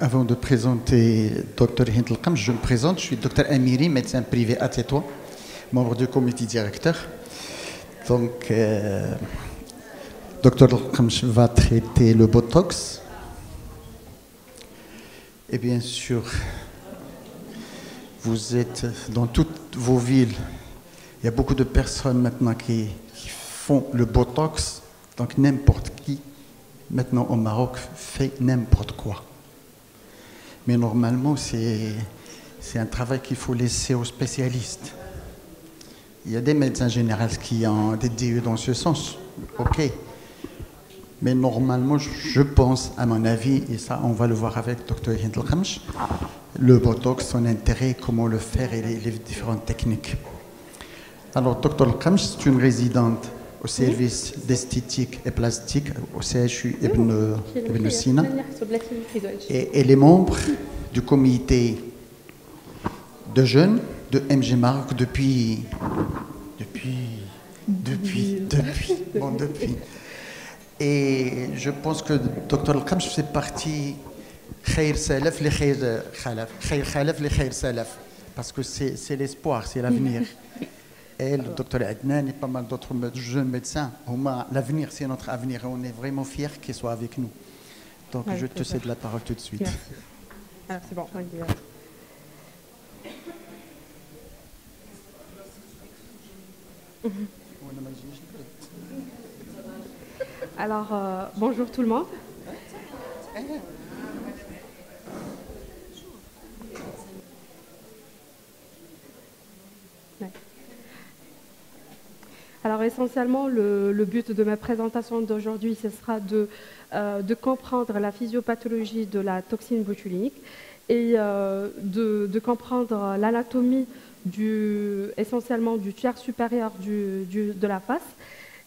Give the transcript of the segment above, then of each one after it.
Avant de présenter Dr Hind El-Qamch, je me présente, je suis Dr Amiri, médecin privé à Tétouan, membre du comité directeur. Donc, Dr El-Qamch va traiter le Botox. Et bien sûr, vous êtes dans toutes vos villes, il y a beaucoup de personnes maintenant qui font le Botox, donc n'importe qui, maintenant au Maroc, fait n'importe quoi. Mais normalement, c'est un travail qu'il faut laisser aux spécialistes. Il y a des médecins généraux qui ont des DE dans ce sens, ok. Mais normalement, je pense, à mon avis, et ça on va le voir avec Dr Hind El-Qamch, le Botox, son intérêt, comment le faire et les différentes techniques. Alors, Dr El-Qamch, c'est une résidente au service d'esthétique et plastique au CHU Ibn Sina. Et elle est membre du comité de jeunes de MG Maroc depuis. Et je pense que Dr El-Qamch fait partie Khair Salaf li Khair Khalaf li Khair Salaf, parce que c'est l'espoir, c'est l'avenir. Et le docteur Adnan et pas mal d'autres jeunes médecins, l'avenir, c'est notre avenir et on est vraiment fiers qu'ils soient avec nous. Donc je te cède la parole tout de suite. Merci. Alors c'est bon, on y va. Alors, bonjour tout le monde. Alors essentiellement, le but de ma présentation d'aujourd'hui, ce sera de comprendre la physiopathologie de la toxine botulinique et de comprendre l'anatomie essentiellement du tiers supérieur de la face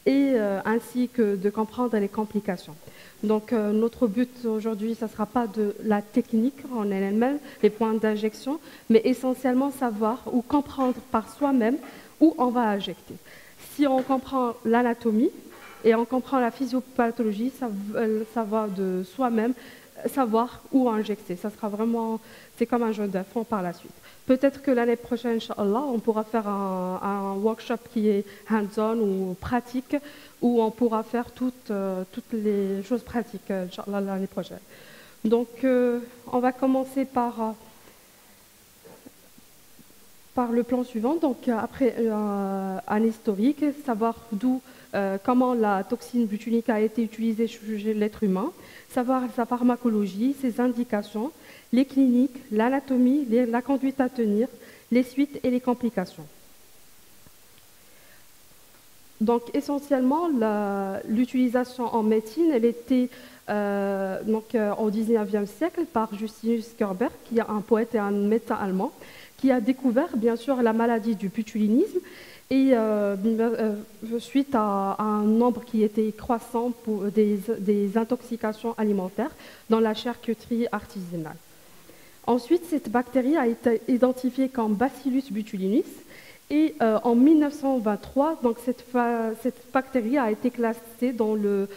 et ainsi que de comprendre les complications. Donc notre but aujourd'hui, ce ne sera pas de la technique en elle-même, les points d'injection, mais essentiellement savoir ou comprendre par soi-même où on va injecter. Si on comprend l'anatomie et on comprend la physiopathologie, ça va de soi-même savoir où injecter. Ça sera vraiment, c'est comme un jeu d'enfant par la suite. Peut-être que l'année prochaine, Inch'Allah, on pourra faire un workshop qui est hands-on ou pratique, où on pourra faire toutes les choses pratiques, Inch'Allah, l'année prochaine. Donc, on va commencer par le plan suivant, donc après un historique, savoir comment la toxine botulinique a été utilisée chez l'être humain, savoir sa pharmacologie, ses indications, les cliniques, l'anatomie, la conduite à tenir, les suites et les complications. Donc essentiellement, l'utilisation en médecine, elle était au XIXe siècle par Justinus Körber, qui est un poète et un médecin allemand, qui a découvert bien sûr la maladie du botulinisme et suite à un nombre qui était croissant pour des intoxications alimentaires dans la charcuterie artisanale. Ensuite, cette bactérie a été identifiée comme Bacillus botulinus et en 1923, donc cette bactérie a été classée dans le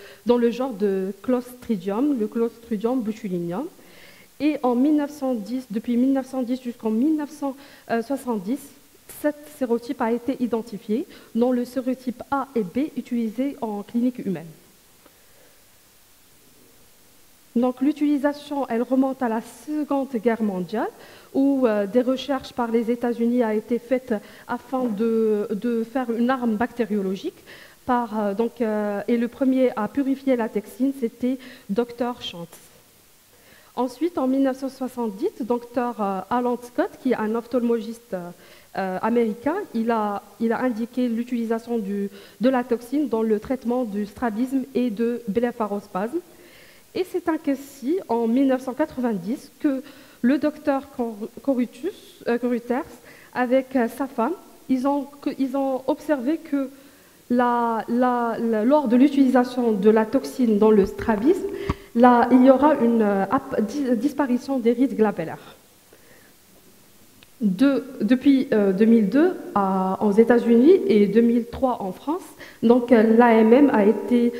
genre de Clostridium, le Clostridium botulinum. Et en 1910, depuis 1910 jusqu'en 1970, 7 sérotypes a été identifié, dont le sérotype A et B utilisés en clinique humaine. Donc l'utilisation, elle remonte à la Seconde Guerre mondiale, où des recherches par les États-Unis a été faites afin de faire une arme bactériologique. Et le premier à purifier la toxine, c'était Dr Shantz. Ensuite, en 1970, Dr Alan Scott, qui est un ophtalmologiste américain, il a indiqué l'utilisation de la toxine dans le traitement du strabisme et de blépharospasme. Et c'est ainsi, en 1990, que le docteur Coruters, avec sa femme, ils ont observé que lors de l'utilisation de la toxine dans le strabisme, il y aura une disparition des rides glabellaires. Depuis 2002 aux États-Unis et 2003 en France, donc l'AMM a été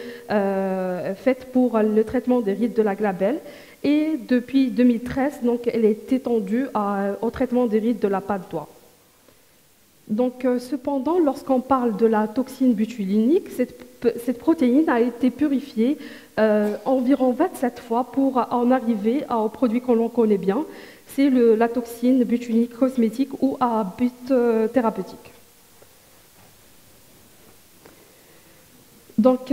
faite pour le traitement des rides de la glabelle Et depuis 2013, donc, elle est étendue au traitement des rides de la patte d'oie. Donc, cependant, lorsqu'on parle de la toxine butylinique, cette protéine a été purifiée environ 27 fois pour en arriver au produit que l'on connaît bien, c'est la toxine butylinique cosmétique ou à but thérapeutique. Donc,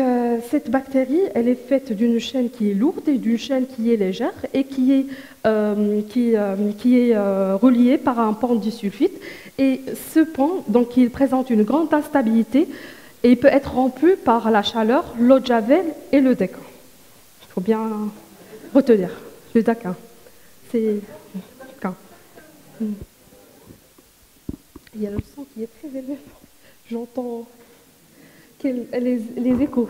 cette bactérie, elle est faite d'une chaîne qui est lourde et d'une chaîne qui est légère et qui est reliée par un pont disulfite. Et ce pont, donc, il présente une grande instabilité et il peut être rompu par la chaleur, l'eau de javel et le décan. Il faut bien retenir le décan. C'est décan. Il y a le son qui est très élevé. J'entends les échos.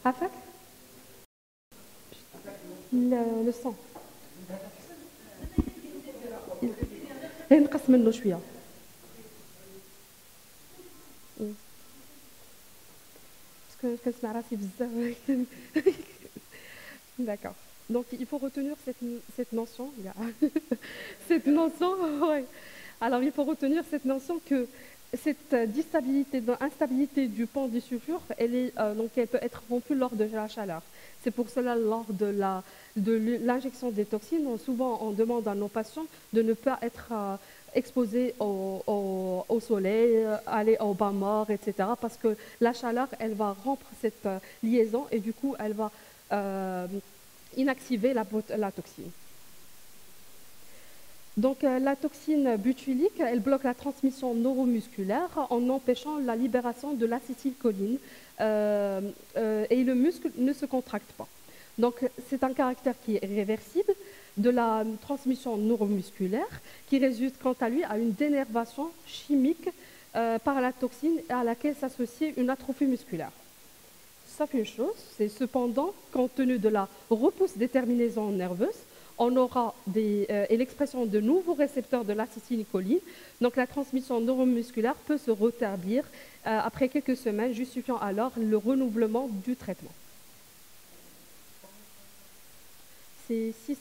Afak le son. ينقص منه شوية. Parce que كنسمع راسي بزاف. D'accord. Donc il faut retenir cette notion. Cette notion, ouais. Alors il faut retenir cette notion que cette instabilité du pont du sulfure, elle peut être rompue lors de la chaleur. C'est pour cela, lors de l'injection des toxines, souvent on demande à nos patients de ne pas être exposés au soleil, aller au bain mort, etc. Parce que la chaleur, elle va rompre cette liaison et du coup, elle va inactiver la toxine. Donc la toxine butylique, elle bloque la transmission neuromusculaire en empêchant la libération de l'acétylcholine et le muscle ne se contracte pas. Donc c'est un caractère qui est réversible de la transmission neuromusculaire qui résulte quant à lui à une dénervation chimique par la toxine et à laquelle s'associe une atrophie musculaire. Sauf une chose, c'est cependant, compte tenu de la repousse des terminaisons nerveuses, on aura et l'expression de nouveaux récepteurs de l'acétylcholine. Donc la transmission neuromusculaire peut se rétablir après quelques semaines, justifiant alors le renouvellement du traitement. C'est 6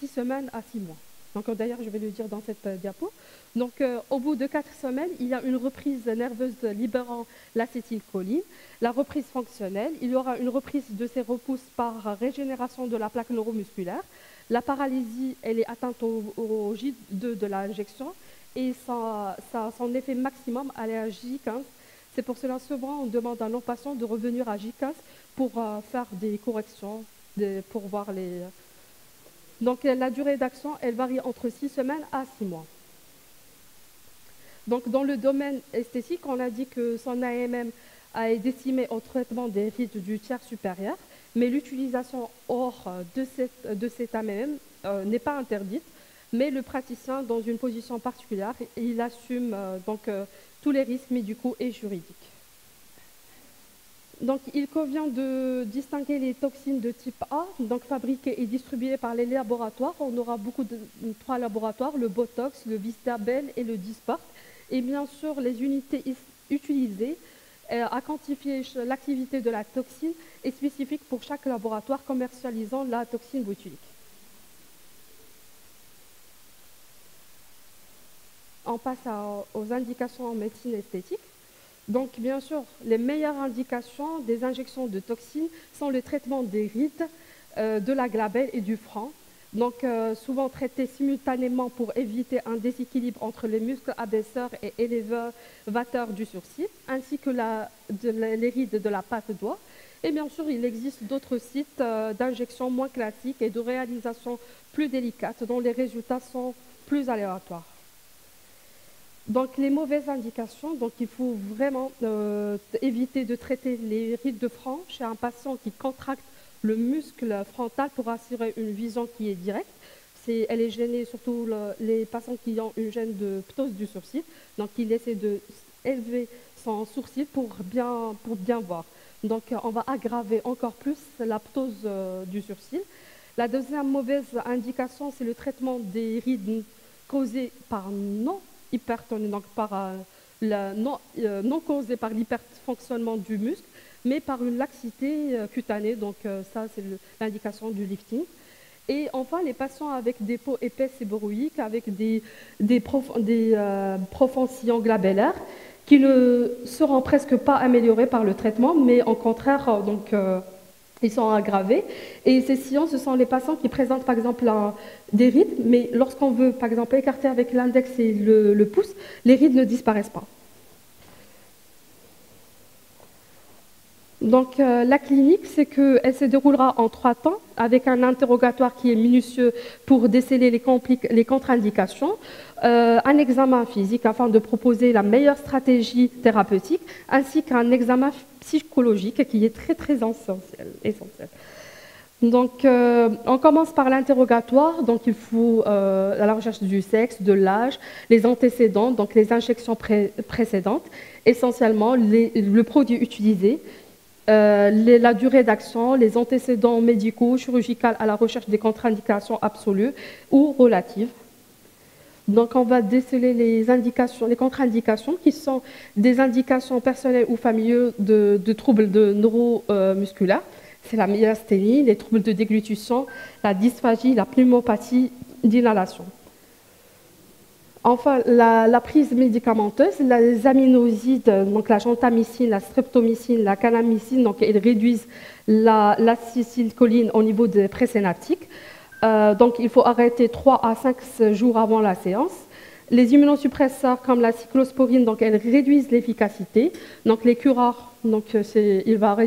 semaines à 6 mois. Donc d'ailleurs, je vais le dire dans cette diapo. Donc au bout de 4 semaines, il y a une reprise nerveuse libérant l'acétylcholine. La reprise fonctionnelle, il y aura une reprise de ces repousses par régénération de la plaque neuromusculaire. La paralysie, elle est atteinte au J2 de l'injection et son effet maximum, elle est à J15. C'est pour cela souvent on demande à nos patients de revenir à J15 pour faire des corrections, pour voir les... Donc la durée d'action, elle varie entre 6 semaines à 6 mois. Donc dans le domaine esthétique, on a dit que son AMM est destiné au traitement des rides du tiers supérieur, mais l'utilisation hors de cet AMM n'est pas interdite, mais le praticien, dans une position particulière, il assume tous les risques médicaux et juridiques. Donc, il convient de distinguer les toxines de type A, donc fabriquées et distribuées par les laboratoires. On aura trois laboratoires, le Botox, le Vistabel et le Dysport. Et bien sûr, les unités utilisées à quantifier l'activité de la toxine est spécifique pour chaque laboratoire commercialisant la toxine botulique. On passe aux indications en médecine esthétique. Donc, bien sûr, les meilleures indications des injections de toxines sont le traitement des rides, de la glabelle et du front. Donc, souvent traités simultanément pour éviter un déséquilibre entre les muscles abaisseurs et élévateurs du sourcil, ainsi que les rides de la patte d'oie. Et bien sûr, il existe d'autres sites d'injection moins classiques et de réalisation plus délicates, dont les résultats sont plus aléatoires. Donc, les mauvaises indications, donc il faut vraiment éviter de traiter les rides de front chez un patient qui contracte le muscle frontal pour assurer une vision qui est directe. Elle est gênée, surtout les patients qui ont une gêne de ptose du sourcil. Donc, il essaie d'élever son sourcil pour bien voir. Donc, on va aggraver encore plus la ptose du sourcil. La deuxième mauvaise indication, c'est le traitement des rides causées par hypertonie, donc non causée par l'hyperfonctionnement du muscle, mais par une laxité cutanée. Donc ça, c'est l'indication du lifting. Et enfin, les patients avec des peaux épaisses et bourroïques, avec des profonds glabellaires, qui ne seront presque pas améliorés par le traitement, mais au contraire, ils sont aggravés. Et ces sillons, ce sont les patients qui présentent par exemple des rides, mais lorsqu'on veut par exemple écarter avec l'index et le pouce, les rides ne disparaissent pas. Donc la clinique, c'est qu'elle se déroulera en 3 temps, avec un interrogatoire qui est minutieux pour déceler les contre-indications, un examen physique afin de proposer la meilleure stratégie thérapeutique, ainsi qu'un examen psychologique qui est très très essentiel. Donc on commence par l'interrogatoire, donc il faut à la recherche du sexe, de l'âge, les antécédents, donc les injections précédentes, essentiellement le produit utilisé, la durée d'action, les antécédents médicaux, chirurgicaux à la recherche des contre-indications absolues ou relatives. Donc on va déceler les contre-indications qui sont des indications personnelles ou familiales de troubles neuromusculaires. C'est la myasthénie, les troubles de déglutition, la dysphagie, la pneumopathie d'inhalation. Enfin, la prise médicamenteuse, les aminosides, donc la gentamicine, la streptomycine, la kanamycine, donc elles réduisent l'acétylcholine au niveau des présynaptiques. Donc il faut arrêter 3 à 5 jours avant la séance. Les immunosuppresseurs comme la cyclosporine, donc elles réduisent l'efficacité. Donc les curare, il va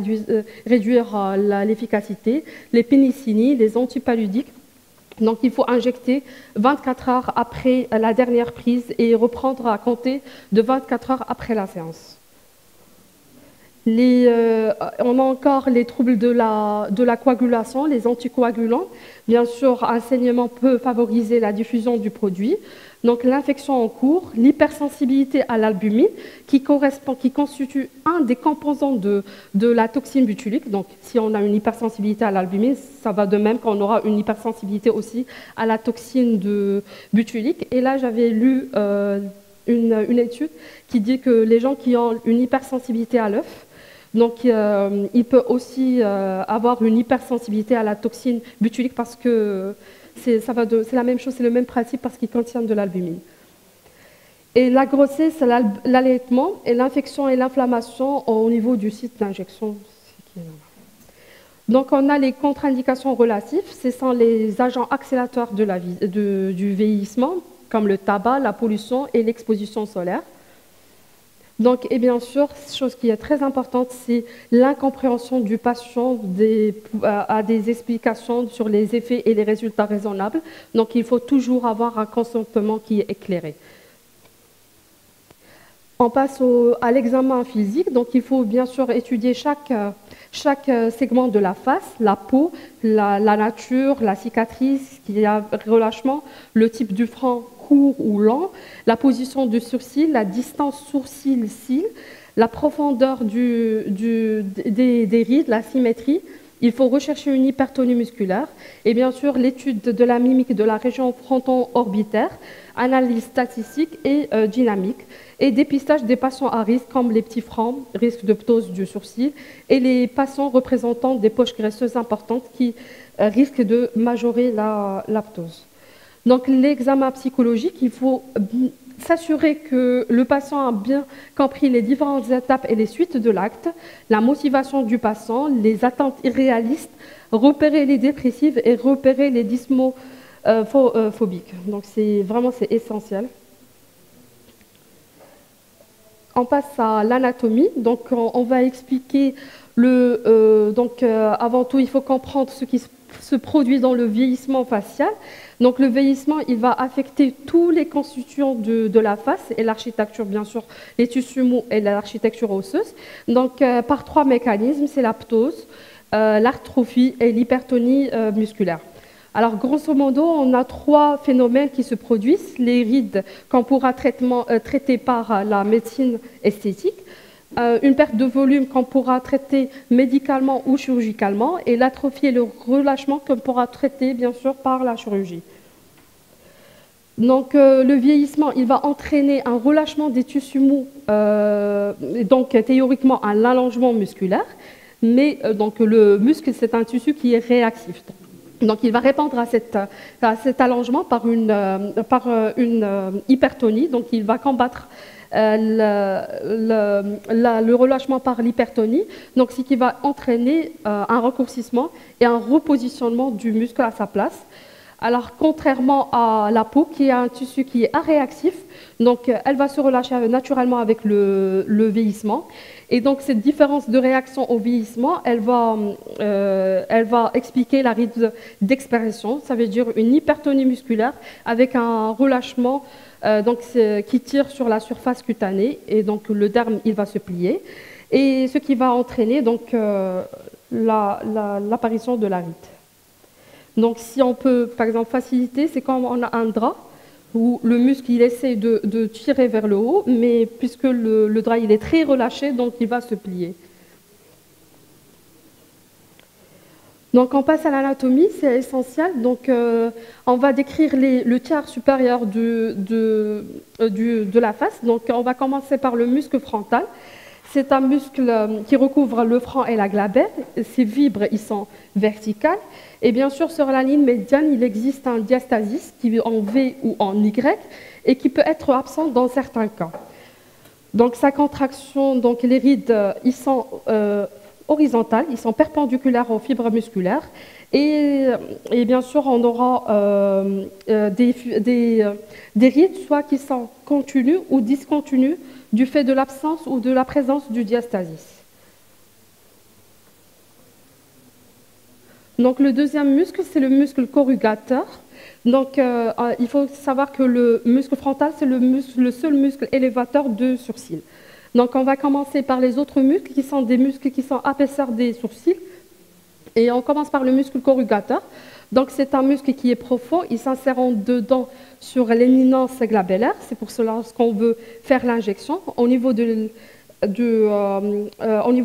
réduire l'efficacité. Les pénicillines, les antipaludiques. Donc il faut injecter 24 heures après la dernière prise et reprendre à compter de 24 heures après la séance. On a encore les troubles de la coagulation, les anticoagulants. Bien sûr, un saignement peut favoriser la diffusion du produit. Donc l'infection en cours, l'hypersensibilité à l'albumine, qui constitue un des composants de la toxine botulique. Donc si on a une hypersensibilité à l'albumine, ça va de même qu'on aura une hypersensibilité aussi à la toxine botulique. Et là, j'avais lu une étude qui dit que les gens qui ont une hypersensibilité à l'œuf, donc il peut aussi avoir une hypersensibilité à la toxine botulique parce que c'est la même chose, c'est le même principe parce qu'il contient de l'albumine. Et la grossesse, l'allaitement et l'infection et l'inflammation au niveau du site d'injection. Donc on a les contre-indications relatives, ce sont les agents accélérateurs du vieillissement, comme le tabac, la pollution et l'exposition solaire. Donc, et bien sûr, chose qui est très importante, c'est l'incompréhension du patient à des explications sur les effets et les résultats raisonnables. Donc, il faut toujours avoir un consentement qui est éclairé. On passe à l'examen physique. Donc, il faut bien sûr étudier chaque segment de la face, la peau, la nature, la cicatrice, qu'il y a relâchement, le type du front court ou lent, la position du sourcil, la distance sourcil-cil, la profondeur des rides, la symétrie. Il faut rechercher une hypertonie musculaire et bien sûr l'étude de la mimique de la région fronton-orbitaire, analyse statistique et dynamique et dépistage des patients à risque comme les petits francs, risque de ptose du sourcil et les patients représentant des poches graisseuses importantes qui risquent de majorer la ptose. Donc l'examen psychologique, il faut s'assurer que le patient a bien compris les différentes étapes et les suites de l'acte, la motivation du patient, les attentes irréalistes, repérer les dépressives et repérer les dysmophobiques. Donc c'est essentiel. On passe à l'anatomie. Donc on va expliquer avant tout, il faut comprendre ce qui se produit dans le vieillissement facial. Donc le vieillissement, il va affecter tous les constituants de la face et l'architecture, bien sûr, les tissus mous et l'architecture osseuse. Donc par 3 mécanismes, c'est la ptose, l'arthrophie et l'hypertonie musculaire. Alors grosso modo, on a 3 phénomènes qui se produisent. Les rides qu'on pourra traiter par la médecine esthétique, une perte de volume qu'on pourra traiter médicalement ou chirurgicalement, et l'atrophie et le relâchement qu'on pourra traiter bien sûr par la chirurgie. Donc le vieillissement, il va entraîner un relâchement des tissus mous, donc théoriquement un allongement musculaire, mais donc le muscle c'est un tissu qui est réactif. Donc il va répondre à cet allongement par une hypertonie. Donc il va combattre le relâchement par l'hypertonie, donc ce qui va entraîner un raccourcissement et un repositionnement du muscle à sa place. Alors contrairement à la peau, qui est un tissu qui est aréactif, donc elle va se relâcher naturellement avec le vieillissement. Et donc cette différence de réaction au vieillissement, elle va expliquer la ride d'expression, ça veut dire une hypertonie musculaire avec un relâchement qui tire sur la surface cutanée, et donc le derme il va se plier, et ce qui va entraîner donc l'apparition de la ride. Donc si on peut par exemple faciliter, c'est comme on a un drap où le muscle il essaie de tirer vers le haut, mais puisque le drap il est très relâché, donc il va se plier. Donc on passe à l'anatomie, c'est essentiel. Donc on va décrire le tiers supérieur de la face. Donc on va commencer par le muscle frontal. C'est un muscle qui recouvre le front et la glabelle. Ses vibres ils sont verticales. Et bien sûr sur la ligne médiane, il existe un diastasis qui est en V ou en Y et qui peut être absent dans certains cas. Donc sa contraction, donc les rides, ils sont horizontales, ils sont perpendiculaires aux fibres musculaires, et bien sûr on aura des rides soit qui sont continues ou discontinues du fait de l'absence ou de la présence du diastasis. Donc le deuxième muscle, c'est le muscle corrugateur. Donc il faut savoir que le muscle frontal, c'est le seul muscle élévateur de sourcils. Donc on va commencer par les autres muscles qui sont des muscles qui sont épaisseurs des sourcils. Et on commence par le muscle corrugateur. Donc c'est un muscle qui est profond, il s'insère en dedans sur l'éminence glabellaire. C'est pour cela qu'on veut faire l'injection. Au niveau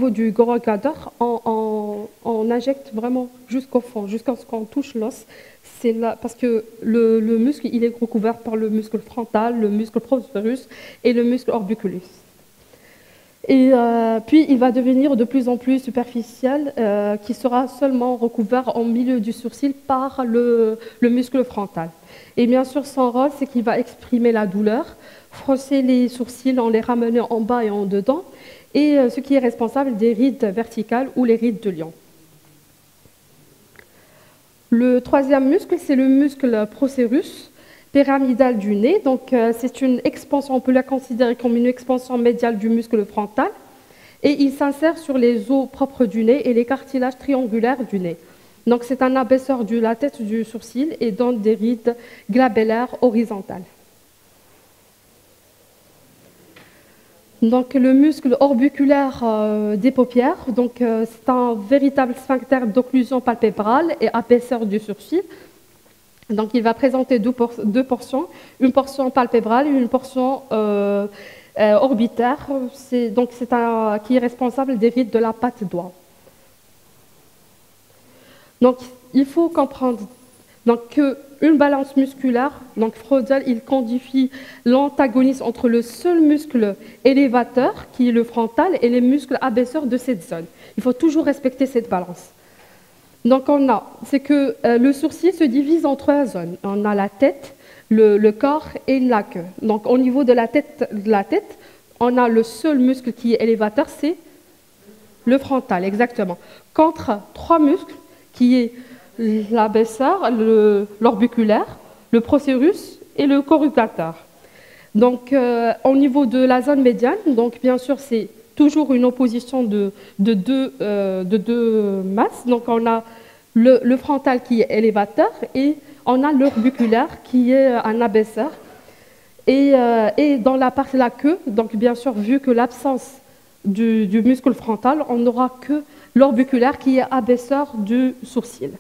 du corrugateur, on injecte vraiment jusqu'au fond, jusqu'à ce qu'on touche l'os. C'est là, parce que le muscle il est recouvert par le muscle frontal, le muscle procerus et le muscle orbiculus. Et puis il va devenir de plus en plus superficiel, qui sera seulement recouvert en milieu du sourcil par le muscle frontal. Et bien sûr son rôle c'est qu'il va exprimer la douleur, froisser les sourcils en les ramenant en bas et en dedans, et ce qui est responsable des rides verticales ou les rides de lion. Le troisième muscle, c'est le muscle procerus pyramidal du nez. Donc, c'est une expansion, on peut la considérer comme une expansion médiale du muscle frontal. Et il s'insère sur les os propres du nez et les cartilages triangulaires du nez. Donc, c'est un abaisseur de la tête du sourcil et donne des rides glabellaires horizontales. Donc, le muscle orbiculaire des paupières, c'est un véritable sphincter d'occlusion palpébrale et abaisseur du sourcil. Donc, il va présenter deux portions, une portion palpébrale et une portion orbitaire, qui est responsable des rides de la patte doigt. Donc, il faut comprendre qu'une balance musculaire, donc Freudel, il quantifie l'antagonisme entre le seul muscle élévateur, qui est le frontal, et les muscles abaisseurs de cette zone. Il faut toujours respecter cette balance. Donc, c'est que le sourcil se divise en trois zones. On a la tête, le corps et la queue. Donc, au niveau de la tête, on a le seul muscle qui est élévateur, c'est le frontal, exactement. Contre trois muscles, qui est l'abaisseur, l'orbiculaire, le procerus et le corrugateur. Donc, au niveau de la zone médiane, donc bien sûr, c'est toujours une opposition de deux masses. Donc, on a le frontal qui est élévateur et on a l'orbiculaire qui est un abaisseur. Et dans la partie de la queue, donc bien sûr, vu que l'absence du muscle frontal, on n'aura que l'orbiculaire qui est abaisseur du sourcil.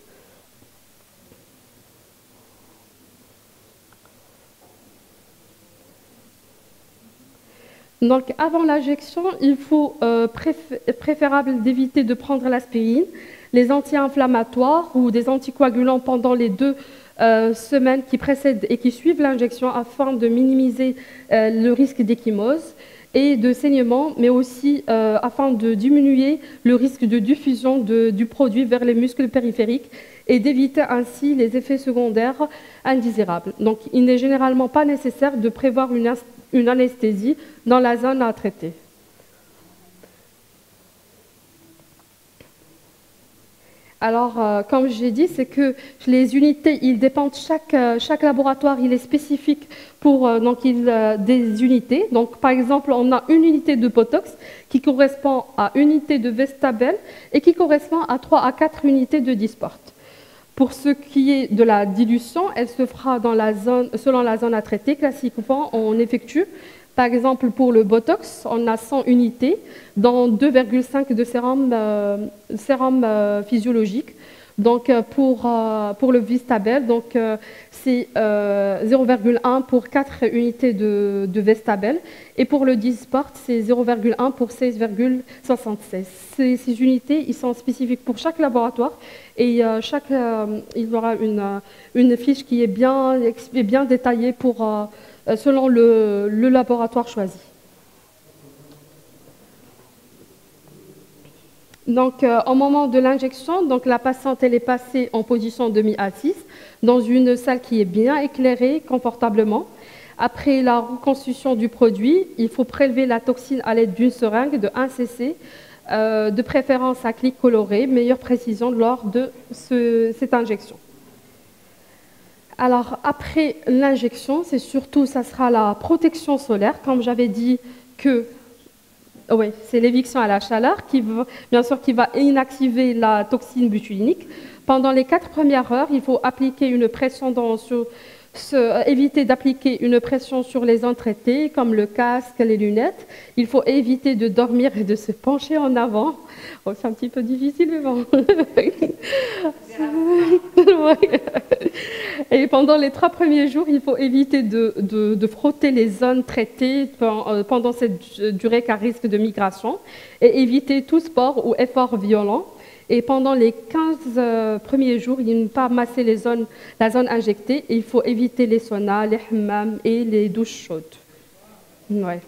Donc, avant l'injection, il faut préférable d'éviter de prendre l'aspirine, les anti-inflammatoires ou des anticoagulants pendant les 2 semaines qui précèdent et qui suivent l'injection afin de minimiser le risque d'échymose et de saignement, mais aussi afin de diminuer le risque de diffusion du produit vers les muscles périphériques et d'éviter ainsi les effets secondaires indésirables. Donc, il n'est généralement pas nécessaire de prévoir une anesthésie dans la zone à traiter. Alors, comme j'ai dit, c'est que les unités, ils dépendent, chaque laboratoire, il est spécifique pour des unités. Donc, par exemple, on a une unité de Botox qui correspond à une unité de Vestabel et qui correspond à 3 à 4 unités de Dysport. Pour ce qui est de la dilution, elle se fera selon la zone à traiter. Classiquement, on effectue, par exemple, pour le Botox, on a 100 unités, dont 2,5 de sérum physiologique. Donc, pour le Vestabel, c'est 0,1 pour 4 unités de Vestabel. Et pour le Dysport, c'est 0,1 pour 16,76. Ces unités, ils sont spécifiques pour chaque laboratoire. Et il y aura une fiche qui est bien détaillée selon le laboratoire choisi. Donc, au moment de l'injection, la patiente elle est passée en position demi-assise dans une salle qui est bien éclairée confortablement. Après la reconstitution du produit, il faut prélever la toxine à l'aide d'une seringue de 1 cc, de préférence à clic coloré, meilleure précision lors de cette injection. Alors, après l'injection, ça sera la protection solaire, comme j'avais dit que oui, c'est l'éviction à la chaleur qui va inactiver la toxine butylinique. Pendant les 4 premières heures, il faut appliquer une pression éviter d'appliquer une pression sur les zones traitées, comme le casque, les lunettes. Il faut éviter de dormir et de se pencher en avant. Oh, c'est un petit peu difficile, mais bon. Et pendant les 3 premiers jours, il faut éviter de frotter les zones traitées pendant cette durée qu'à risque de migration et éviter tout sport ou effort violent. Et pendant les 15 premiers jours, il ne faut pas masser la zone injectée. Et il faut éviter les saunas, les hammams et les douches chaudes. Ouais.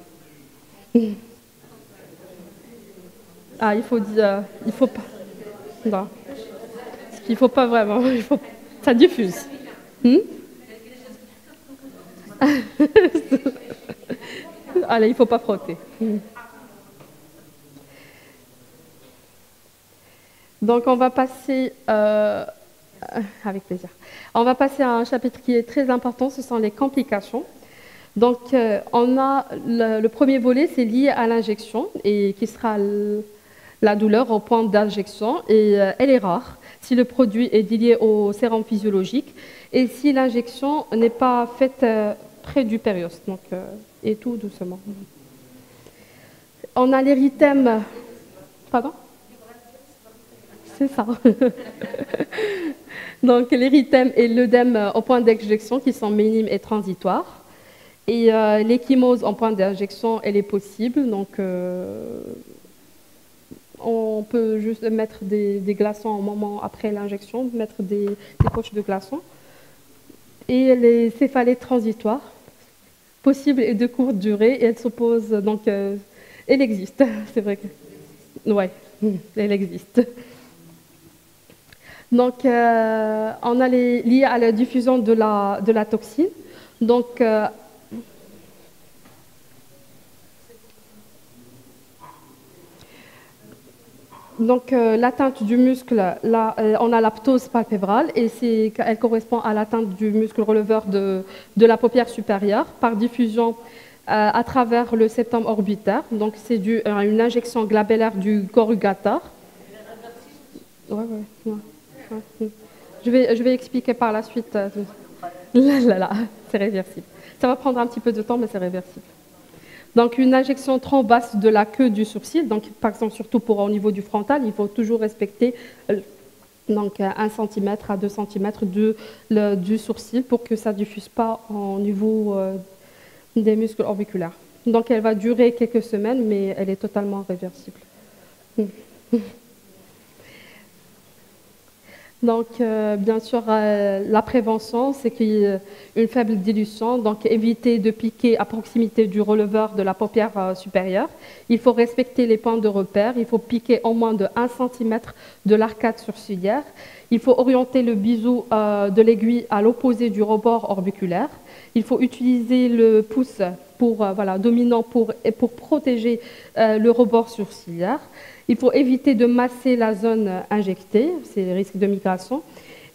Ah, il faut pas. Non. Il faut pas vraiment. Ça diffuse. Allez, il faut pas frotter. Donc, on va passer, avec plaisir, on va passer à un chapitre qui est très important, ce sont les complications. Donc, on a le premier volet, c'est lié à l'injection, et qui sera la douleur au point d'injection, et elle est rare si le produit est lié au sérum physiologique, et si l'injection n'est pas faite près du périos, donc, et tout doucement. On a l'érythème, pardon ? C'est ça. Donc, l'érythème et l'œdème au point d'injection qui sont minimes et transitoires. Et l'échymose en point d'injection, elle est possible. Donc, on peut juste mettre des glaçons au moment après l'injection, mettre des poches de glaçons. Et les céphalées transitoires, possibles et de courte durée, et elle s'oppose. Donc, elle existe. C'est vrai que. Oui, elle existe. Donc, on a lié à la diffusion de la toxine. Donc, l'atteinte du muscle, là, on a la ptose palpébrale et elle correspond à l'atteinte du muscle releveur de la paupière supérieure par diffusion à travers le septum orbitaire. Donc, c'est dû à une injection glabellaire du corrugateur. Ouais. Je vais expliquer par la suite. C'est réversible. Ça va prendre un petit peu de temps, mais c'est réversible. Donc, une injection trop basse de la queue du sourcil, donc par exemple, surtout au niveau du frontal, il faut toujours respecter 1 cm à 2 cm du sourcil pour que ça ne diffuse pas au niveau des muscles orbiculaires. Donc, elle va durer quelques semaines, mais elle est totalement réversible. Donc, bien sûr, la prévention, c'est qu'il y ait une faible dilution, donc éviter de piquer à proximité du releveur de la paupière supérieure. Il faut respecter les points de repère, il faut piquer au moins de 1 cm de l'arcade sourcilière. Il faut orienter le biseau de l'aiguille à l'opposé du rebord orbiculaire. Il faut utiliser le pouce dominant pour protéger le rebord sourcilière. Il faut éviter de masser la zone injectée, c'est le risque de migration.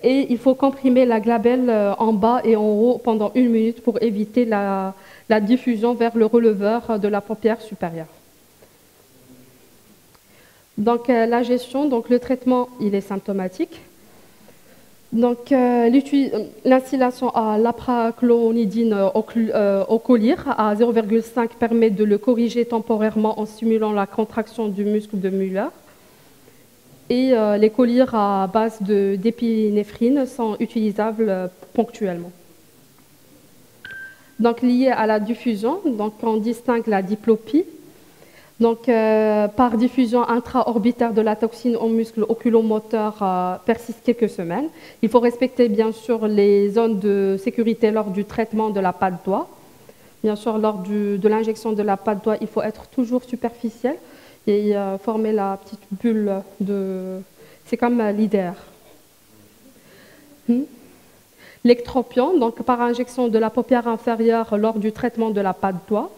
Et il faut comprimer la glabelle en bas et en haut pendant 1 minute pour éviter la diffusion vers le releveur de la paupière supérieure. Donc la gestion, donc le traitement, il est symptomatique. Donc l'instillation à l'apraclonidine au collyre à 0,5 permet de le corriger temporairement en stimulant la contraction du muscle de Müller. Et les collyres à base d'épinéphrine sont utilisables ponctuellement. Donc lié à la diffusion, donc on distingue la diplopie. Donc, par diffusion intra-orbitaire de la toxine au muscle oculomoteur persiste quelques semaines. Il faut respecter bien sûr les zones de sécurité lors du traitement de la patte doigt. Bien sûr, lors de l'injection de la patte doigt, il faut être toujours superficiel et former la petite bulle de... C'est comme l'IDR. L'ectropion, donc par injection de la paupière inférieure lors du traitement de la patte doigt.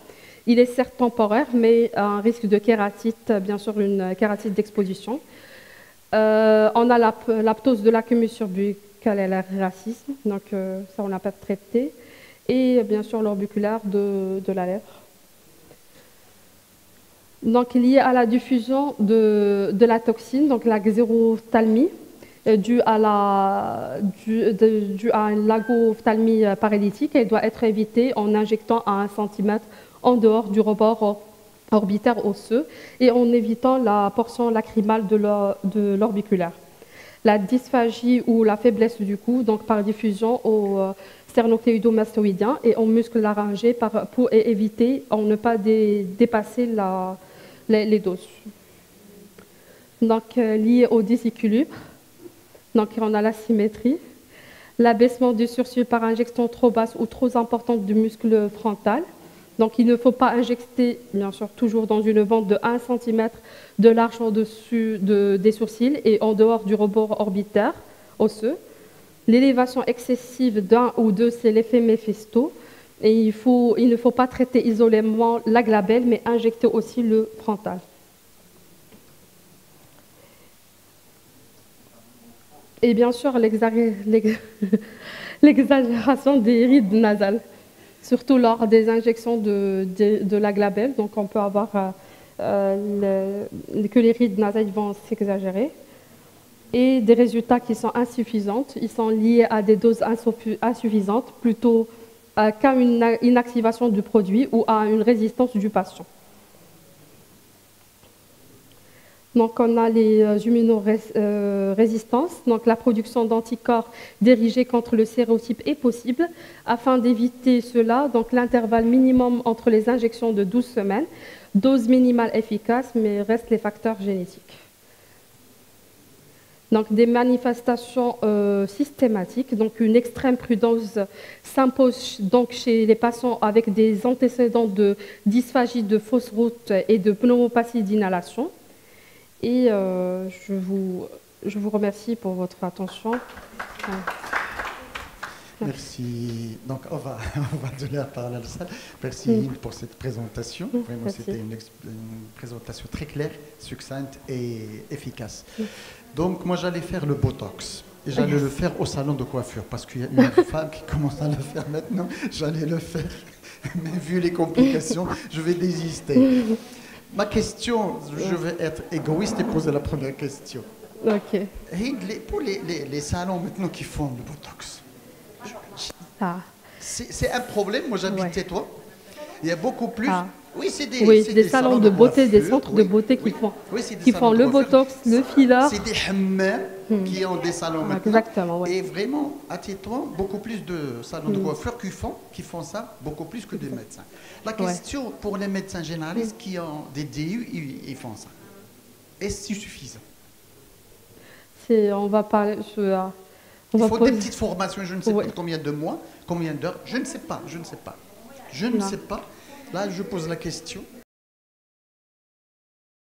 Il est certes temporaire, mais un risque de kératite, bien sûr une kératite d'exposition. On a l'aptose de l'acumus surbuccal et l'racisme, donc ça on n'a pas traité. Et bien sûr l'orbiculaire de la lèvre. Donc lié à la diffusion de la toxine, donc la xérothalmie, due à une lagophthalmie paralytique, elle doit être évitée en injectant à 1 cm en dehors du rebord orbitaire osseux et en évitant la portion lacrymale de l'orbiculaire. La dysphagie ou la faiblesse du cou, donc par diffusion au sternocléido-mastoïdien et en muscle laryngé pour éviter en ne pas dépasser les doses. Donc lié au déséquilibre, donc on a l'asymétrie, l'abaissement du sourcil par injection trop basse ou trop importante du muscle frontal. Donc il ne faut pas injecter, bien sûr, toujours dans une bande de 1 cm de large au-dessus des sourcils et en dehors du rebord orbitaire osseux. L'élévation excessive d'un ou deux, c'est l'effet Méphisto. Et il ne faut pas traiter isolément la glabelle, mais injecter aussi le frontal. Et bien sûr, l'exagération des rides nasales, surtout lors des injections de la glabelle. Donc, on peut avoir que les rides nasales vont s'exagérer. Et des résultats qui sont insuffisants. Ils sont liés à des doses insuffisantes, plutôt qu'à une inactivation du produit ou à une résistance du patient. Donc, on a les immunorésistances. Donc, la production d'anticorps dirigés contre le sérotype est possible. Afin d'éviter cela, donc l'intervalle minimum entre les injections de 12 semaines, dose minimale efficace, mais restent les facteurs génétiques. Donc, des manifestations systématiques. Donc, une extrême prudence s'impose donc chez les patients avec des antécédents de dysphagie de fausse route et de pneumopathie d'inhalation. Et je vous remercie pour votre attention. Merci. Donc, on va donner la parole à la salle. Merci pour cette présentation. Vraiment, c'était une présentation très claire, succincte et efficace. Donc, moi, j'allais faire le Botox. Et j'allais le faire au salon de coiffure, parce qu'il y a une femme qui commence à le faire maintenant. J'allais le faire. Mais vu les complications, je vais désister. Ma question, je vais être égoïste et poser la première question. Ok. Pour les salons maintenant qui font le Botox, c'est un problème. Moi, j'habite chez toi. Il y a beaucoup plus. Oui, c'est des salons de beauté, des centres de beauté qui font le Botox, le filler. C'est des hammams qui ont des salons maintenant. Exactement, oui. Et vraiment, à Tétouan, beaucoup plus de salons de coiffure qui font ça, beaucoup plus que des médecins. La question pour les médecins généralistes qui ont des DU, ils font ça. Est-ce suffisant? On va parler... Il faut des petites formations, je ne sais pas combien de mois, combien d'heures, je ne sais pas. Je ne sais pas. Là, je pose la question.